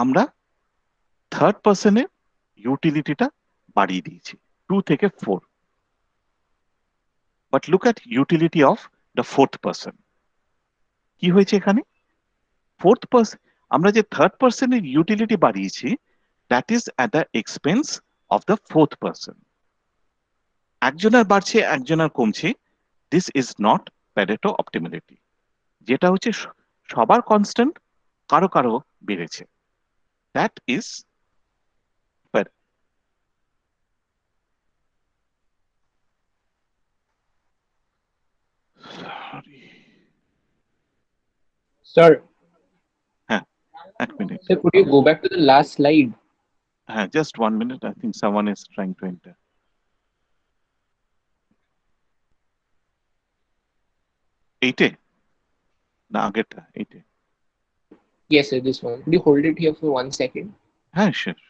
আমরা third পার্সনের ইউটিলিটিটা বাড়িয়ে দিয়েছি 2 থেকে 4, but look at utility of the fourth person. কি হয়েছে এখানে? ফোর্থ পার্সন, আমরা যে থার্ড পার্সনের ইউটিলিটি বাড়িয়েছি, that is at the expense of the fourth person. একজনের বাড়ছে একজনের কমছে, this is not Pareto optimality. যেটা হচ্ছে সবার কনস্ট্যান্ট, কারো কারো বেড়েছে, দ্যাট ইজ Sir, হ্যাঁ এক minute, sir, could you go back to the last slide? হ্যাঁ just 1 minute, I think someone is trying to enter. এইটে না আগেরটা? এইটে? Yes, sir, this one. Could you hold it here for 1 second? হ্যাঁ sure.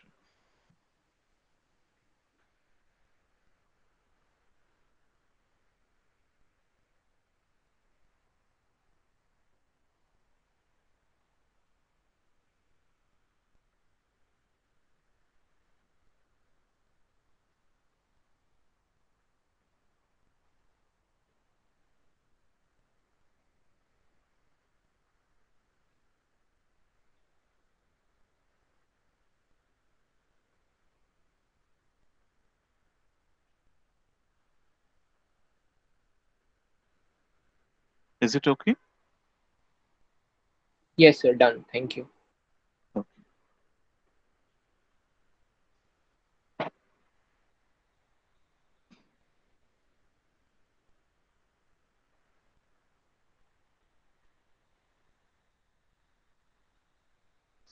Is it okay? Yes, sir, done. Thank you.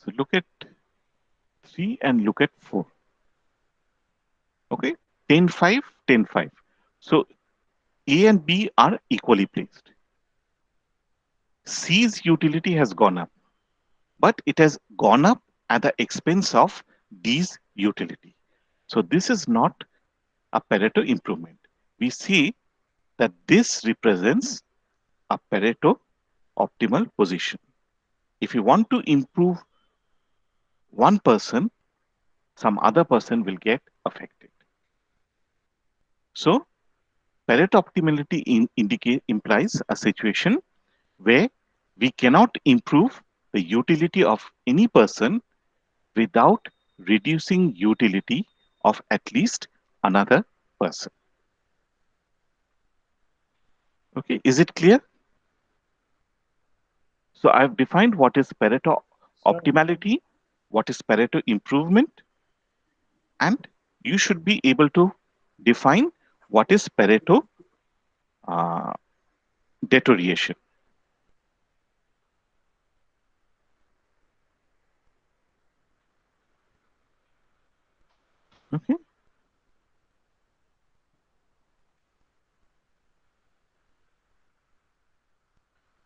So look at 3 and look at 4. Okay, 10, 5, 10, 5. So A and B are equally placed. C's utility has gone up, but it has gone up at the expense of D's utility. So this is not a Pareto improvement. We see that this represents a Pareto optimal position. If you want to improve one person, some other person will get affected. So Pareto optimality implies a situation where we cannot improve the utility of any person without reducing utility of at least another person. Okay, is it clear? So I've defined what is Pareto optimality, what is Pareto improvement, and you should be able to define what is Pareto deterioration. Okay.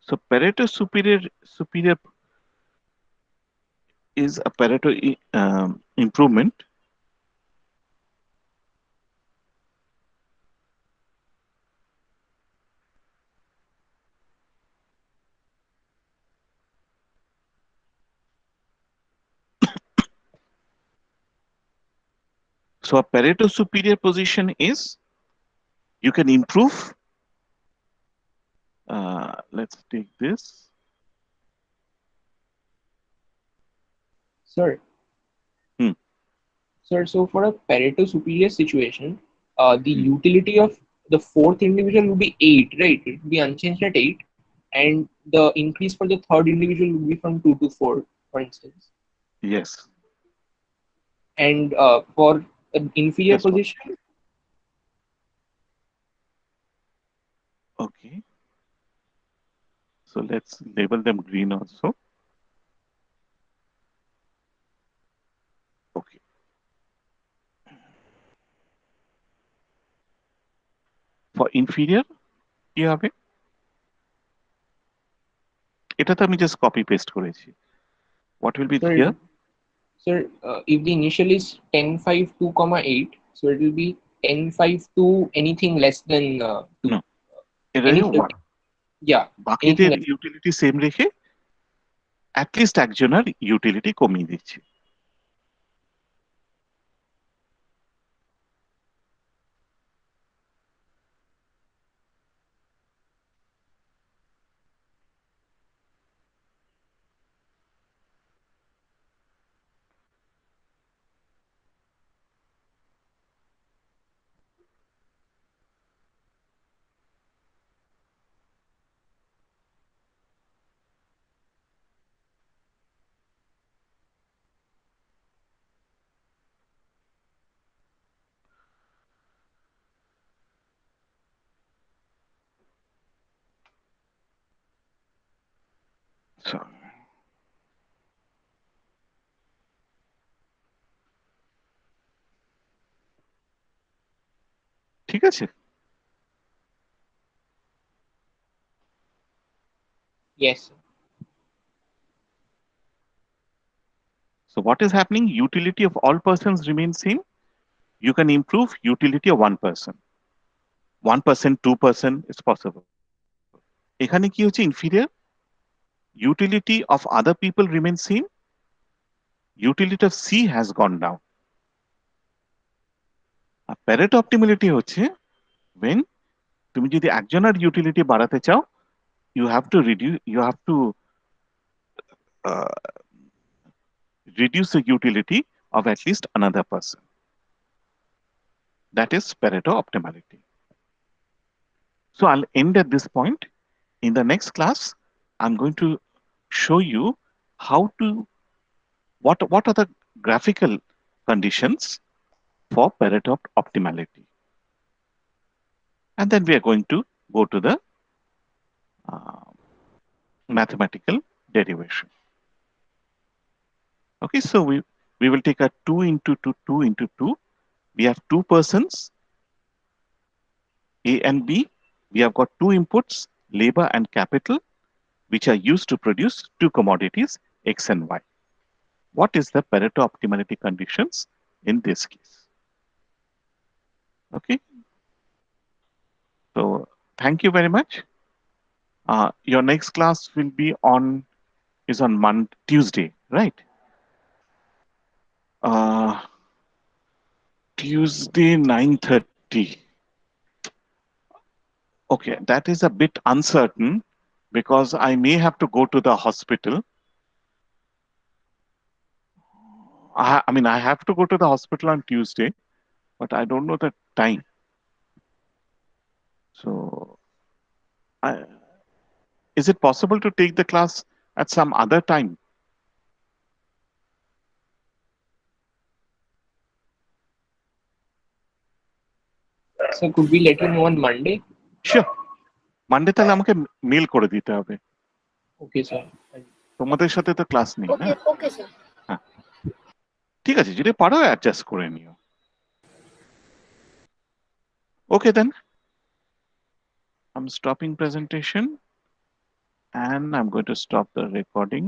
So Pareto superior is a Pareto improvement. So a Pareto superior position is you can improve. Let's take this. Sir. Sir, so for a Pareto superior situation, the utility of the fourth individual will be 8, right? It will be unchanged at 8, and the increase for the third individual will be from 2 to 4, for instance. Yes. And for an inferior Yes, position, okay. So let's label them green also. Okay. For inferior, কি হবে? এটা তো আমি just copy paste করেছি. What will be sir, here? sir, if the initial is 10, 5, 2, 8, so it will be 10, 5, 2, anything less than 2. No. এটা Any 1. Yeah. বাকিদের utility same রেখে at least একজনের utility কমিয়ে দিচ্ছি. So, ঠিক আছে? Yes. So what is happening? Utility of all persons remains same. You can improve utility of one person. 1%, 2% is possible. এখানে কি হচ্ছে inferior? Utility of other people remains same. Utility of C has gone down. A Pareto optimality হচ্ছে when তুমি যদি একজনের utility বাড়াতে চাও, you have to reduce the utility of at least another person. That is Pareto optimality. So I'll end at this point. In the next class, I'm going to show you how to what are the graphical conditions for Pareto optimality. And then we are going to go to the mathematical derivation. Okay, so we will take a 2 into 2, 2 into 2. We have two persons, A and B. We have got two inputs, labor and capital, which are used to produce two commodities, X and Y. What is the Pareto optimality conditions in this case? Okay. So thank you very much. Your next class will be on Tuesday, right? Tuesday 9:30. Okay, that is a bit uncertain because I may have to go to the hospital. I mean, I have to go to the hospital on Tuesday, but I don't know the time. So, is it possible to take the class at some other time? So could we let you know on Monday? Sure. Monday তাহলে আমাকে mail করে দিতে হবে। Okay, sir. তোমাদের সাথে তো class নেই না? Okay, sir. হ্যাঁ, ঠিক আছে, যদি পারো অ্যাডজাস্ট করে নিও। Okay then, I'm stopping presentation and I'm going to stop the recording.